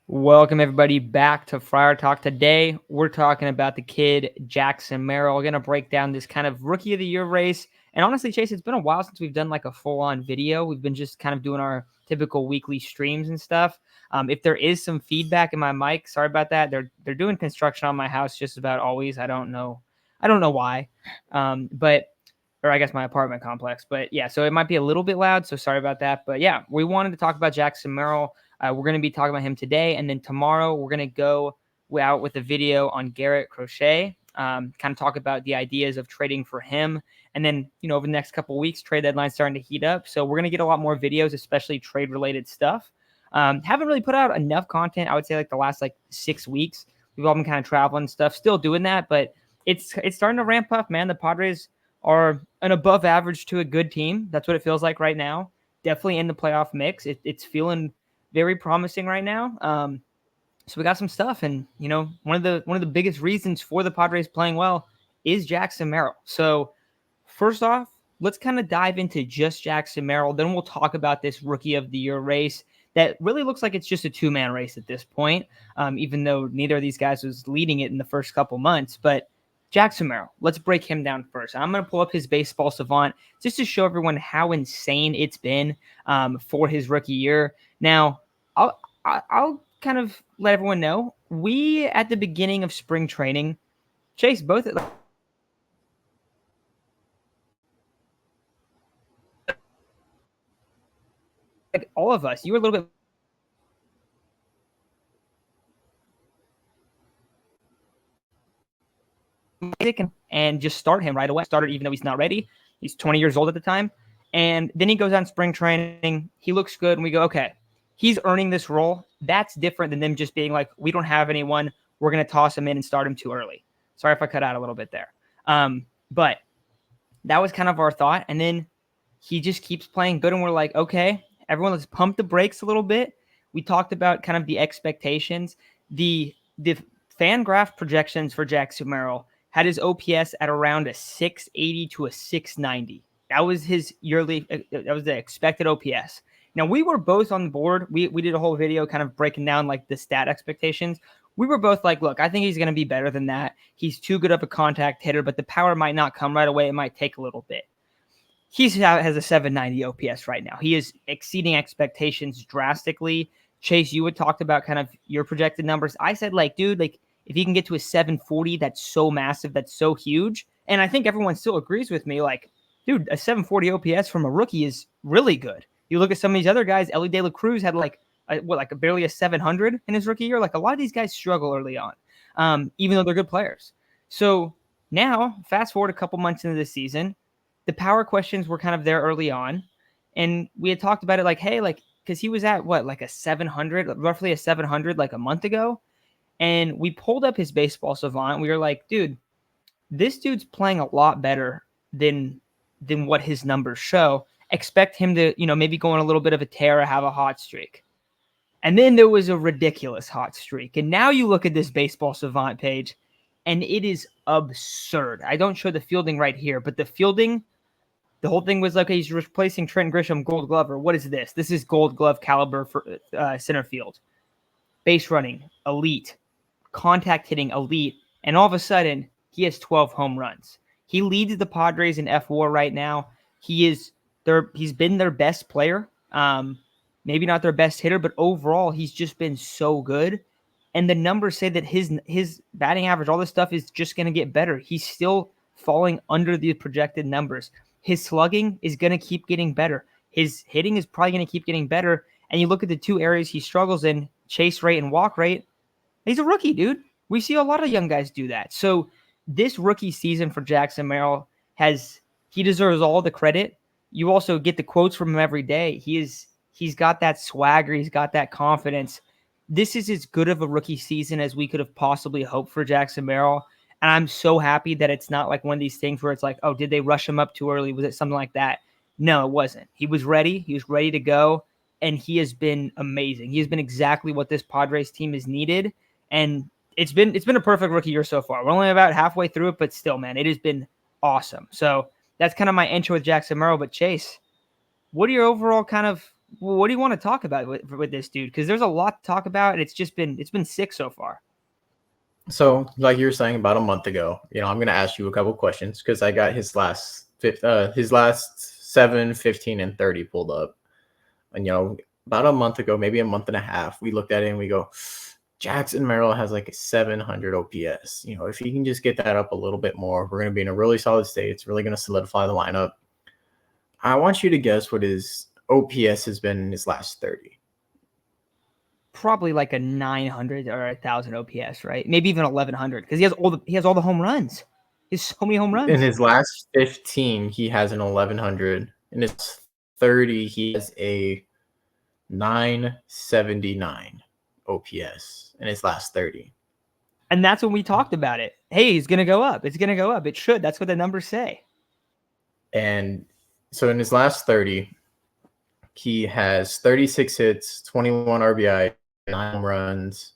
Welcome everybody back to Friar Talk. Today we're talking about the kid Jackson Merrill. We're gonna break down this kind of rookie of the year race. And honestly, Chase, it's been a while since we've done like a full-on video. We've been just kind of doing our typical weekly streams and stuff. If there is some feedback in my mic, sorry about that. They're doing construction on my house just about always. I don't know why, but or I guess my apartment complex. But yeah, so it might be a little bit loud. So sorry about that. But yeah, we wanted to talk about Jackson Merrill. We're going to be talking about him today. And then tomorrow, we're going to go out with a video on Garrett Crochet, kind of talk about the ideas of trading for him. And then, over the next couple of weeks, trade deadline's starting to heat up. So we're going to get a lot more videos, especially trade related stuff. Haven't really put out enough content. I would say like the last 6 weeks, we've all been kind of traveling and stuff, still doing that. But it's starting to ramp up, man. The Padres are an above average to a good team. That's what it feels like right now. Definitely in the playoff mix. It's feeling very promising right now. So we got some stuff, and one of the biggest reasons for the Padres playing well is Jackson Merrill. So first off, let's kind of dive into just Jackson Merrill. Then we'll talk about this rookie of the year race that really looks like it's just a two-man race at this point, even though neither of these guys was leading it in the first couple months. But Jackson Merrill, let's break him down first. I'm going to pull up his baseball savant just to show everyone how insane it's been for his rookie year. Now, I'll kind of let everyone know, we at the beginning of spring training, Chase, both like all of us, you were a little bit and just start him right away. Started even though he's not ready. He's 20 years old at the time. And then he goes on spring training. He looks good. And we go, okay, he's earning this role. That's different than them just being like, we don't have anyone. We're going to toss him in and start him too early. Sorry if I cut out a little bit there. But that was kind of our thought. And then he just keeps playing good. And we're like, okay, everyone, let's pump the brakes a little bit. We talked about kind of the expectations. The FanGraph projections for Jackson Merrill had his OPS at around a 680 to a 690. That was his yearly, that was the expected OPS. Now, we were both on the board. We did a whole video kind of breaking down like the stat expectations. We were both like, look, I think he's going to be better than that. He's too good of a contact hitter, but the power might not come right away. It might take a little bit. He has a 790 OPS right now. He is exceeding expectations drastically. Chase, you had talked about kind of your projected numbers. I said, dude, if he can get to a 740, that's so massive. That's so huge. And I think everyone still agrees with me. Dude, a 740 OPS from a rookie is really good. You look at some of these other guys, Ellie De La Cruz had barely a 700 in his rookie year. A lot of these guys struggle early on, even though they're good players. So now, fast forward a couple months into the season, the power questions were kind of there early on. And we had talked about it hey, because he was at a 700, roughly a 700 a month ago. And we pulled up his baseball savant. We were like, dude, this dude's playing a lot better than what his numbers show. Expect him to, maybe go on a little bit of a tear or have a hot streak. And then there was a ridiculous hot streak. And now you look at this baseball savant page, and it is absurd. I don't show the fielding right here, but the fielding, the whole thing was okay, he's replacing Trent Grisham, Gold Glove, or what is this? This is Gold Glove caliber for center field. Base running, elite. Contact hitting, elite. And all of a sudden, he has 12 home runs. He leads the Padres in FWAR right now. He's been their best player. Maybe not their best hitter, but overall, he's just been so good. And the numbers say that his batting average, all this stuff is just going to get better. He's still falling under the projected numbers. His slugging is going to keep getting better. His hitting is probably going to keep getting better. And you look at the two areas he struggles in, chase rate and walk rate, he's a rookie, dude. We see a lot of young guys do that. So this rookie season for Jackson Merrill he deserves all the credit. You also get the quotes from him every day. He's got that swagger. He's got that confidence. This is as good of a rookie season as we could have possibly hoped for Jackson Merrill. And I'm so happy that it's not like one of these things where it's like, oh, did they rush him up too early? Was it something like that? No, it wasn't. He was ready. He was ready to go. And he has been amazing. He has been exactly what this Padres team has needed. And it's been a perfect rookie year so far. We're only about halfway through it, but still, man, it has been awesome. So that's kind of my intro with Jackson Merrill. But Chase, what are your overall kind of what do you want to talk about with this dude? Because there's a lot to talk about, and it's been sick so far. So, like you were saying about a month ago, I'm going to ask you a couple questions because I got his last 7, 15, and 30 pulled up. And, about a month ago, maybe a month and a half, we looked at it and we go, Jackson Merrill has like a 700 OPS. If he can just get that up a little bit more, we're going to be in a really solid state. It's really going to solidify the lineup. I want you to guess what his OPS has been in his last 30. Probably like a 900 or 1,000 OPS, right? Maybe even 1,100 because he has all the home runs. He has so many home runs. In his last 15, he has an 1,100. In his 30, he has a 979 OPS in his last 30. And that's when we talked about it. Hey, he's going to go up. It's going to go up. It should. That's what the numbers say. And so in his last 30, he has 36 hits, 21 RBI, 9 home runs,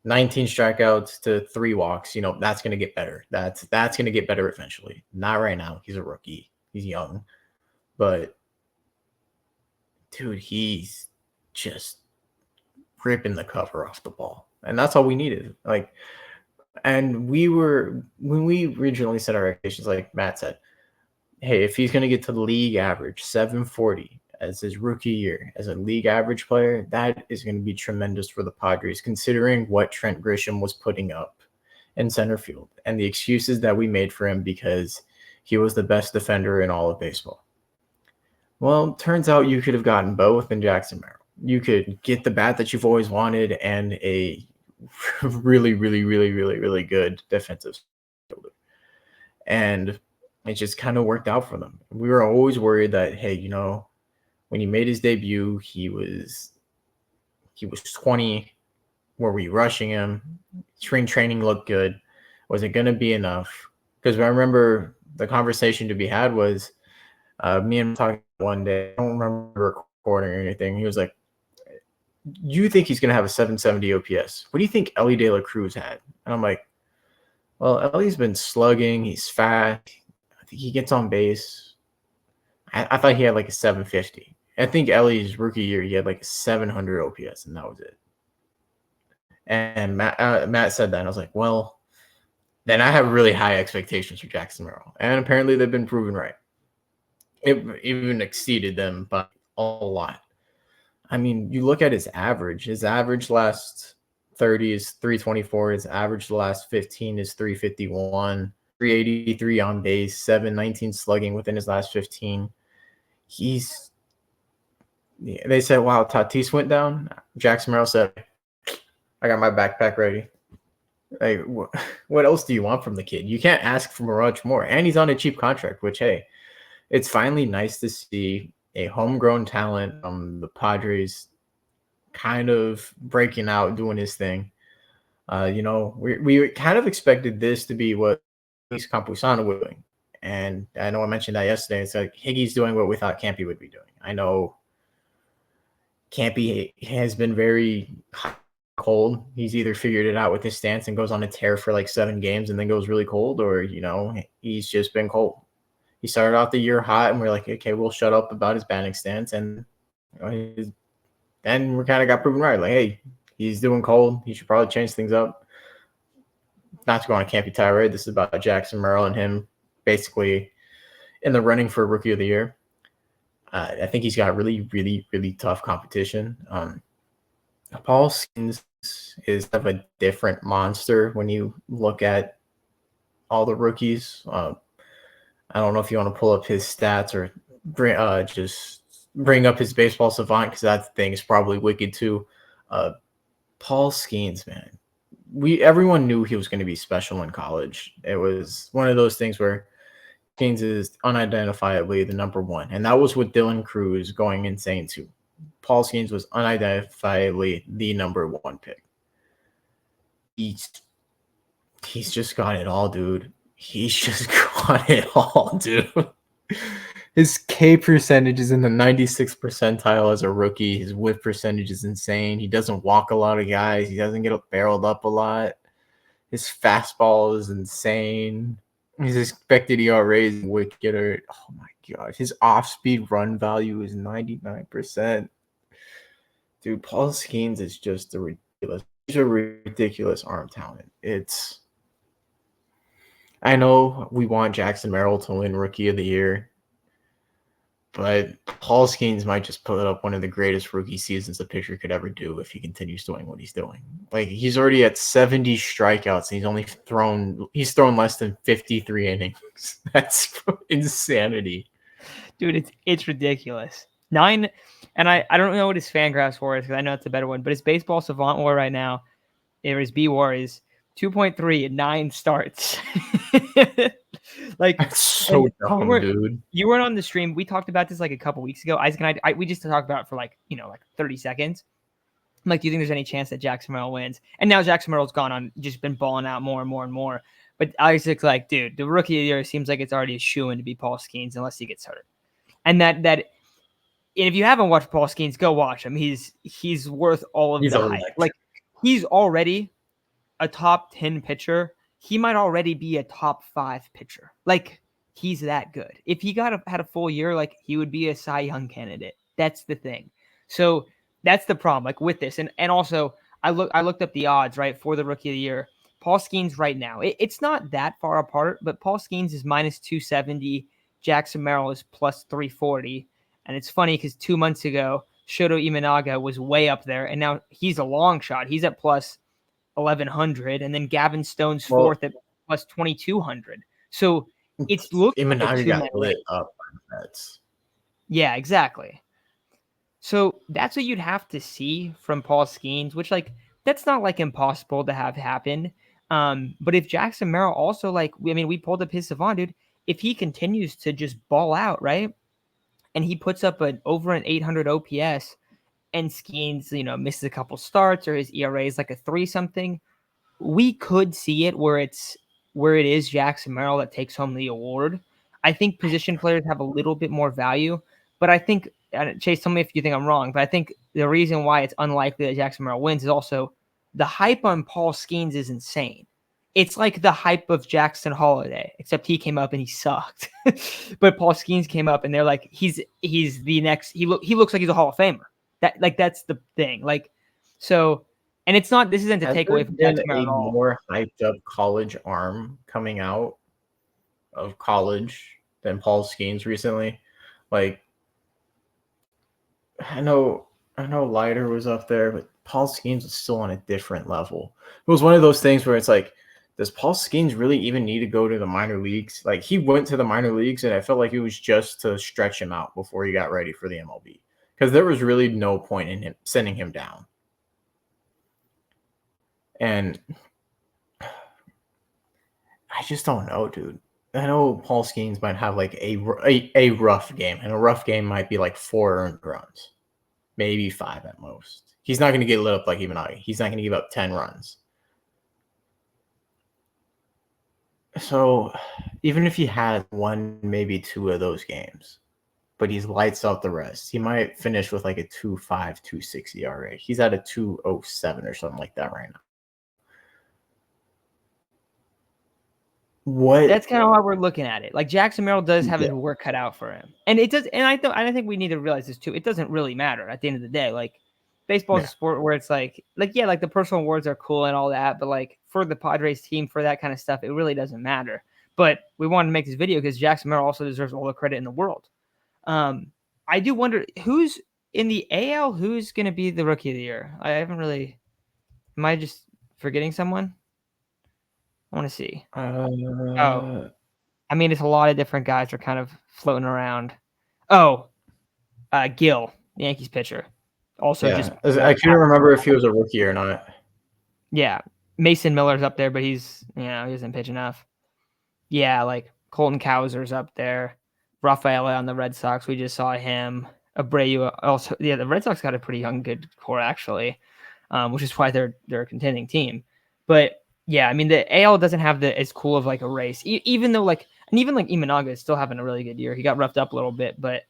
19 strikeouts to 3 walks. That's going to get better. That's going to get better eventually. Not right now. He's a rookie. He's young. But, dude, he's just ripping the cover off the ball. And that's all we needed. And when we originally set our expectations, like Matt said, hey, if he's going to get to the league average, 740 as his rookie year, as a league average player, that is going to be tremendous for the Padres, considering what Trent Grisham was putting up in center field and the excuses that we made for him because he was the best defender in all of baseball. Well, turns out you could have gotten both in Jackson Merrill. You could get the bat that you've always wanted and a really, really, really, really, really good defensive fielder. And it just kind of worked out for them. We were always worried that, hey, when he made his debut, he was 20. Were we rushing him? Spring training looked good. Was it going to be enough? Because I remember the conversation to be had was me and him talking one day. I don't remember recording or anything. He was like, you think he's going to have a 770 OPS? What do you think Ellie De La Cruz had? And I'm like, well, Ellie's been slugging. He's fat. I think he gets on base. I thought he had like a 750. I think Ellie's rookie year, he had like a 700 OPS, and that was it. And Matt said that, and I was like, well, then I have really high expectations for Jackson Merrill. And apparently they've been proven right. It even exceeded them by a lot. I mean, you look at his average. His average last 30 is 324. His average last 15 is 351. 383 on base, 719 slugging within his last 15. They said, wow, Tatis went down. Jackson Merrill said, I got my backpack ready. Like, what else do you want from the kid? You can't ask for much more. And he's on a cheap contract, which, hey, it's finally nice to see a homegrown talent from the Padres kind of breaking out, doing his thing. We kind of expected this to be what Campusano was doing. And I know I mentioned that yesterday. It's like Higgy's doing what we thought Campy would be doing. I know Campy has been very cold. He's either figured it out with his stance and goes on a tear for like 7 games and then goes really cold, or, he's just been cold. He started off the year hot, and we're like, okay, we'll shut up about his batting stance. And then we kind of got proven right. Like, hey, he's doing cold. He should probably change things up. Not to go on a campy tirade. This is about Jackson Merrill and him basically in the running for Rookie of the Year. I think he's got really, really, really tough competition. Paul Skenes is of a different monster when you look at all the rookies. I don't know if you want to pull up his stats or just bring up his baseball savant, because that thing is probably wicked too. Paul Skenes, man. Everyone knew he was going to be special in college. It was one of those things where Skenes is unidentifiably the number one. And that was with Dylan Cruz going insane too. Paul Skenes was unidentifiably the number 1 pick. He's just got it all, dude. He's just got it all, dude. His K percentage is in the 96th percentile as a rookie. His whip percentage is insane. He doesn't walk a lot of guys. He doesn't get barreled up a lot. His fastball is insane. His expected ERA is wicked. Oh my gosh. His off-speed run value is 99%. Dude, Paul Skenes is just a ridiculous. He's a ridiculous arm talent. I know we want Jackson Merrill to win Rookie of the Year, but Paul Skenes might just put up one of the greatest rookie seasons a pitcher could ever do if he continues doing what he's doing. Like, he's already at 70 strikeouts and he's thrown less than 53 innings. That's insanity. Dude, it's ridiculous. 9, and I don't know what his Fangraphs war is because I know it's a better one, but his Baseball Savant war right now, or his B war is 2.3 and 9 starts. Like, That's so dumb, dude. You weren't on the stream. We talked about this like a couple weeks ago. Isaac and I we just talked about it for like 30 seconds. I'm like, do you think there's any chance that Jackson Merrill wins? And now Jackson Merrill's gone on, just been balling out more and more and more. But Isaac's like, dude, the Rookie of the Year seems like it's already a shoo-in to be Paul Skenes unless he gets hurt. And that if you haven't watched Paul Skenes, go watch him. He's worth all of the hype. Like, he's already a top 10 pitcher. He might already be a top 5 pitcher. Like, he's that good. If he had a full year, like, he would be a Cy Young candidate. That's the thing. So that's the problem, like, with this. And also, I looked up the odds, right, for the Rookie of the Year. Paul Skenes right now, it's not that far apart, but Paul Skenes is minus 270. Jackson Merrill is plus 340. And it's funny because 2 months ago, Shoto Imanaga was way up there, and now he's a long shot. He's at plus 1,100, and then Gavin Stone's fourth at plus 2,200. So it's looking Imanaga got lit up by the bets. Yeah, exactly. So that's what you'd have to see from Paul Skenes, which, like, that's not like impossible to have happen. But if Jackson Merrill also, like, we pulled up his Savant, dude. If he continues to just ball out, right, and he puts up over an 800 OPS, and Skenes, misses a couple starts, or his ERA is like a 3-something, we could see it where it is Jackson Merrill that takes home the award. I think position players have a little bit more value, but I think, Chase, tell me if you think I'm wrong, but I think the reason why it's unlikely that Jackson Merrill wins is also the hype on Paul Skenes is insane. It's like the hype of Jackson Holiday, except he came up and he sucked. But Paul Skenes came up and they're like, he's the next. He looks like he's a Hall of Famer. That's the thing. Like, so, and it's not. This isn't to take away from Jackson Merrill at all. More hyped up college arm coming out of college than Paul Skenes recently. Like, I know Leiter was up there, but Paul Skenes was still on a different level. It was one of those things where it's like, does Paul Skenes really even need to go to the minor leagues? Like, he went to the minor leagues, and I felt like it was just to stretch him out before he got ready for the MLB. Because there was really no point in him sending him down. And I just don't know, dude. I know Paul Skenes might have like a rough game, and a rough game might be like 4 earned runs, maybe 5 at most. He's not going to get lit up like Imanaga. He's not going to give up 10 runs. So even if he had 1, maybe 2 of those games, but he lights out the rest, he might finish with like a 2.5, 2.6 ERA. He's at a 2.07 or something like that right now. That's kind of how we're looking at it. Like, Jackson Merrill does have his work cut out for him, and it does. And I think we need to realize this too. It doesn't really matter at the end of the day. Like, baseball is a sport where it's like the personal awards are cool and all that, but like for the Padres team, for that kind of stuff, it really doesn't matter. But we wanted to make this video because Jackson Merrill also deserves all the credit in the world. I do wonder who's in the AL. Who's going to be the Rookie of the Year? I haven't really. Am I just forgetting someone? I want to see. It's a lot of different guys are kind of floating around. Gil, the Yankees pitcher. Also, I couldn't remember if he was a rookie or not. Yeah, Mason Miller's up there, but he doesn't pitch enough. Yeah, like Colton Cowser's up there. Rafael on the Red Sox, we just saw him. Abreu also. Yeah, the Red Sox got a pretty young, good core actually, which is why they're a contending team. But yeah, the AL doesn't have as cool of like a race, even though even Imanaga is still having a really good year. He got roughed up a little bit, but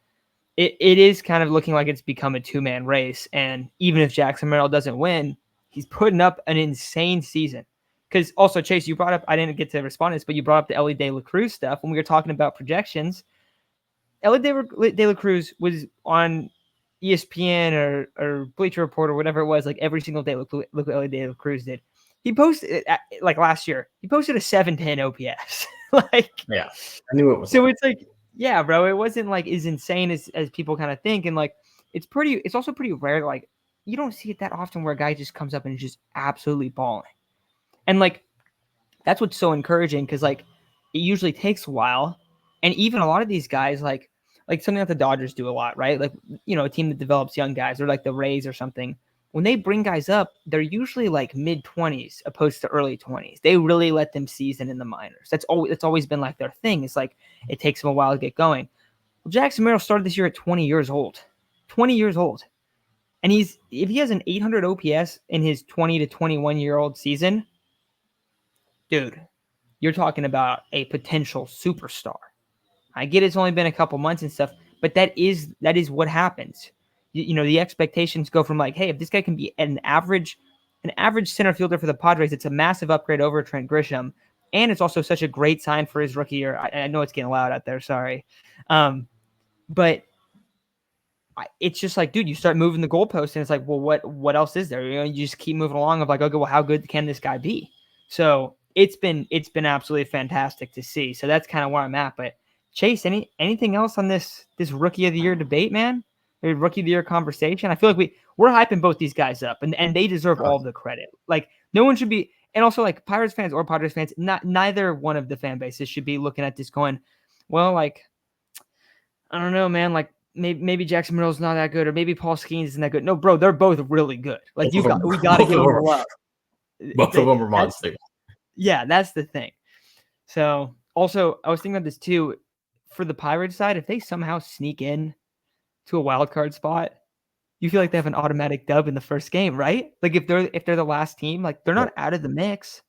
it is kind of looking like it's become a 2-man race. And even if Jackson Merrill doesn't win, he's putting up an insane season Because also, Chase, you brought up, I didn't get to respond to this, but you brought up the Ellie De La Cruz stuff when we were talking about projections. Ellie De La Cruz was on ESPN or Bleacher Report or whatever it was, like every single day. Look what Ellie De La Cruz did. He posted, like last year, he posted a 710 OPS. Like, yeah, I knew it was. So it's like, yeah, bro, it wasn't like as insane as people kind of think. And like, it's also pretty rare. Like, you don't see it that often where a guy just comes up and is just absolutely balling. And like, that's what's so encouraging, because like it usually takes a while. And even a lot of these guys, like something that the Dodgers do a lot, right? Like, you know, a team that develops young guys, or like the Rays or something. When they bring guys up, they're usually like mid-20s opposed to early 20s. They really let them season in the minors. That's always been like their thing. It's like it takes them a while to get going. Well, Jackson Merrill started this year at 20 years old. 20 years old. And if he has an 800 OPS in his 20 to 21-year-old season, dude, you're talking about a potential superstar. I get it's only been a couple months and stuff, but that is what happens. You know, the expectations go from like, hey, if this guy can be an average center fielder for the Padres, it's a massive upgrade over Trent Grisham, and it's also such a great sign for his rookie year. I know it's getting loud out there, sorry, but it's just like, dude, you start moving the goalpost, and it's like, well, what else is there? You know, you just keep moving along of like, okay, well, how good can this guy be? So it's been absolutely fantastic to see. So that's kind of where I'm at, but. Chase, anything else on this rookie of the year debate, man? Or rookie of the year conversation? I feel like we're hyping both these guys up, and they deserve all of the credit. Like, no one should be, and also like Pirates fans or Padres fans, neither one of the fan bases should be looking at this going, well, like, I don't know, man, like maybe Jackson Merrill's not that good, or maybe Paul Skenes isn't that good. No, bro, they're both really good. Like we got to give them love. Both of them are monsters. Yeah, that's the thing. So also, I was thinking about this too. For the Pirates side, if they somehow sneak in to a wild card spot, you feel like they have an automatic dub in the first game, right? Like if they're the last team, like they're not out of the mix.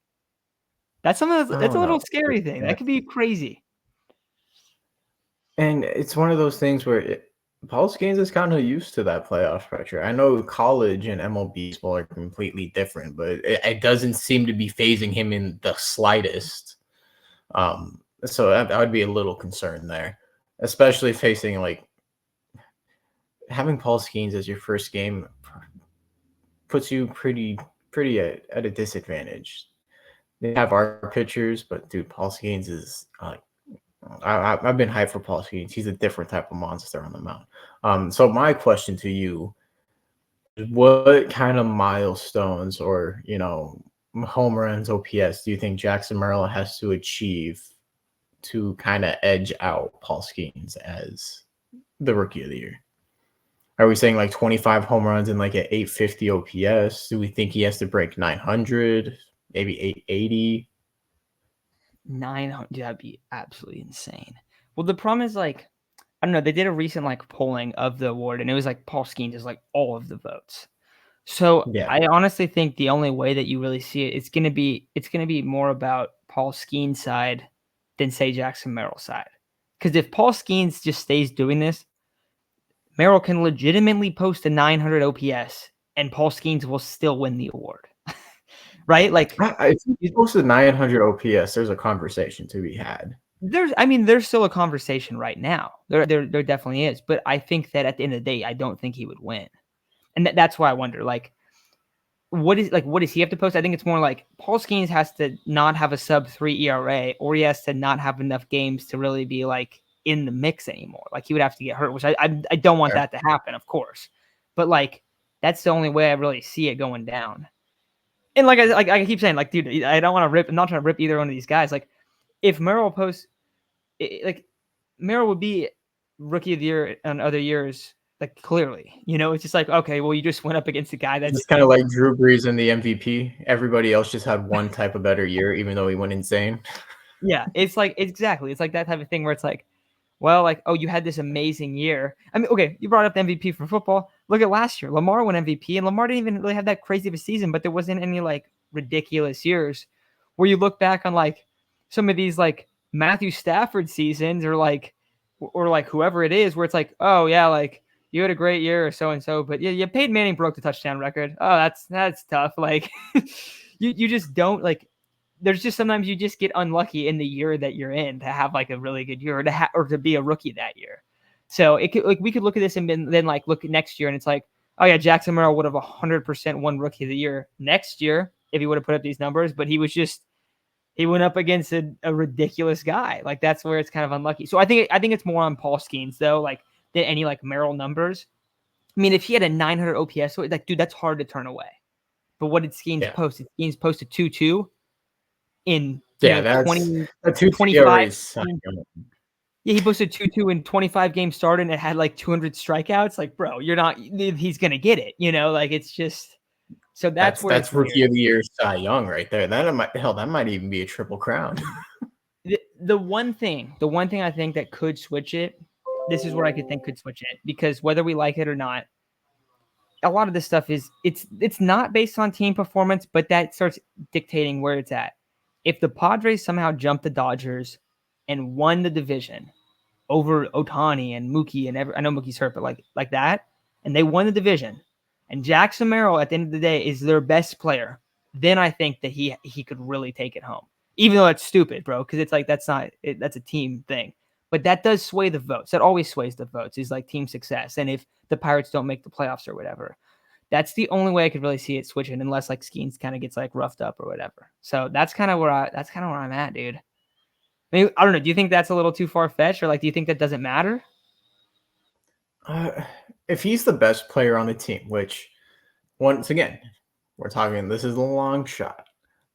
That's that's a little scary thing. That could be crazy. And it's one of those things where Paul Skenes is kind of used to that playoff pressure. I know college and MLB baseball are completely different, but it doesn't seem to be phasing him in the slightest. So I would be a little concerned there, especially facing like having Paul Skenes as your first game puts you pretty at a disadvantage. They have our pitchers, but dude, Paul Skenes is I've been hyped for Paul Skenes. He's a different type of monster on the mound. So my question to you, what kind of milestones or, you know, home runs, OPS do you think Jackson Merrill has to achieve to kind of edge out Paul Skenes as the rookie of the year? Are we saying like 25 home runs and like an 850 OPS? Do we think he has to break 900, maybe 880? 900, that'd be absolutely insane. Well, the problem is like, I don't know, they did a recent like polling of the award, and it was like Paul Skenes is like all of the votes. So yeah. I honestly think the only way that you really see it, it's gonna be more about Paul Skenes' side than say Jackson Merrill's side. Because if Paul Skenes just stays doing this, Merrill can legitimately post a 900 OPS, and Paul Skenes will still win the award. Right? Like, if he posted 900 OPS, there's a conversation to be had. There's still a conversation right now. There definitely is. But I think that at the end of the day, I don't think he would win. And that's why I wonder, like, what does he have to post? I think it's more like Paul Skenes has to not have a sub-3 ERA, or he has to not have enough games to really be like in the mix anymore. Like, he would have to get hurt, which I don't want that to happen, of course. But like, that's the only way I really see it going down. And like I keep saying, like, dude, I don't want to rip. I'm not trying to rip either one of these guys. Like, if Merrill posts, like, Merrill would be rookie of the year on other years. Like, clearly, you know, it's just like, okay, well, you just went up against a guy that's just kind of like Drew Brees in the MVP. Everybody else just had one type of better year, even though he went insane. Yeah, it's like exactly. It's like that type of thing where it's like, well, like, oh, you had this amazing year. I mean, okay, you brought up the MVP for football. Look at last year. Lamar won MVP, and Lamar didn't even really have that crazy of a season, but there wasn't any like ridiculous years where you look back on like some of these like Matthew Stafford seasons or like whoever it is, where it's like, oh yeah, like you had a great year or so and so, but yeah, Peyton Manning broke the touchdown record. Oh, that's tough. Like you just don't like there's just sometimes you just get unlucky in the year that you're in to have like a really good year or to be a rookie that year. So it could, like, we could look at this and then like look at next year and it's like, oh yeah, Jackson Merrill would have 100% won Rookie of the Year next year if he would have put up these numbers, but he went up against a ridiculous guy. Like that's where it's kind of unlucky. So I think it's more on Paul Skenes though, like than any like Merrill numbers. I mean, if he had a 900 OPS, like dude, that's hard to turn away. But what did Skenes post? Skenes posted 2-2 in that's 20, a 25. Yeah, he posted 2-2 in 25 games started and it had like 200 strikeouts. Like, bro, he's gonna get it. Like it's just so that's where that's Rookie of the Year Cy Young right there. That might even be a triple crown. The one thing I think that could switch it, this is what I could think could switch it, because whether we like it or not, a lot of this stuff is it's not based on team performance, but that starts dictating where it's at. If the Padres somehow jump the Dodgers and won the division over Ohtani and Mookie and I know Mookie's hurt, but like that, and they won the division, and Jackson Merrill at the end of the day is their best player, then I think that he could really take it home. Even though that's stupid, bro, because it's like that's a team thing. But that does sway the votes. That always sways the votes, is like team success. And if the Pirates don't make the playoffs or whatever, that's the only way I could really see it switching, unless like Skenes kind of gets like roughed up or whatever. So that's kind of where I'm at, dude. I mean, I don't know. Do you think that's a little too far fetched, or like do you think that doesn't matter? If he's the best player on the team, which once again, we're talking, this is a long shot.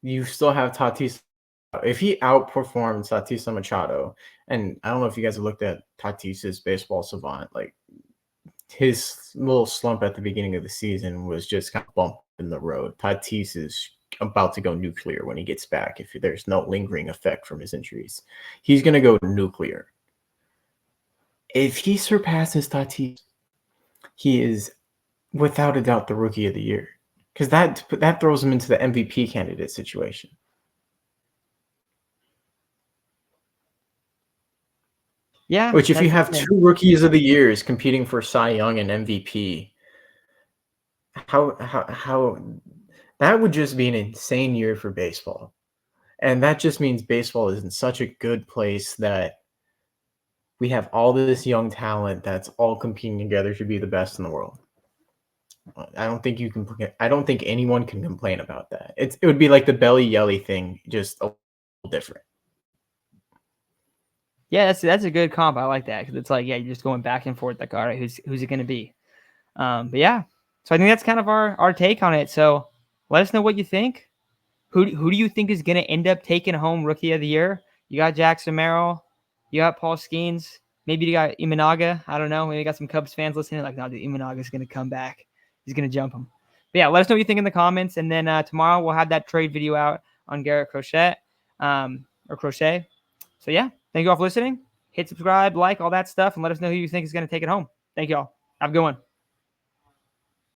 You still have Tatis. If he outperforms Tatis Machado, and I don't know if you guys have looked at Tatis's Baseball Savant, like his little slump at the beginning of the season was just kind of bump in the road. Tatis is about to go nuclear when he gets back. If there's no lingering effect from his injuries, he's going to go nuclear. If he surpasses Tatis, he is without a doubt the Rookie of the Year, because that throws him into the MVP candidate situation. Yeah. Which, if you have two Rookies of the Years competing for Cy Young and MVP, how that would just be an insane year for baseball. And that just means baseball is in such a good place that we have all this young talent that's all competing together to be the best in the world. I don't think anyone can complain about that. It would be like the Belly Yelly thing, just a little different. Yeah, that's a good comp. I like that, because it's like, yeah, you're just going back and forth. Like, all right, who's it going to be? But yeah, so I think that's kind of our take on it. So let us know what you think. Who do you think is going to end up taking home Rookie of the Year? You got Jackson Merrill, you got Paul Skenes, maybe you got Imanaga. I don't know. Maybe you got some Cubs fans listening. Like, no, dude, Imanaga's going to come back. He's going to jump him. But yeah, let us know what you think in the comments. And then tomorrow we'll have that trade video out on Garrett Crochet or Crochet. So yeah, thank you all for listening. Hit subscribe, like, all that stuff, and let us know who you think is going to take it home. Thank you all. Have a good one.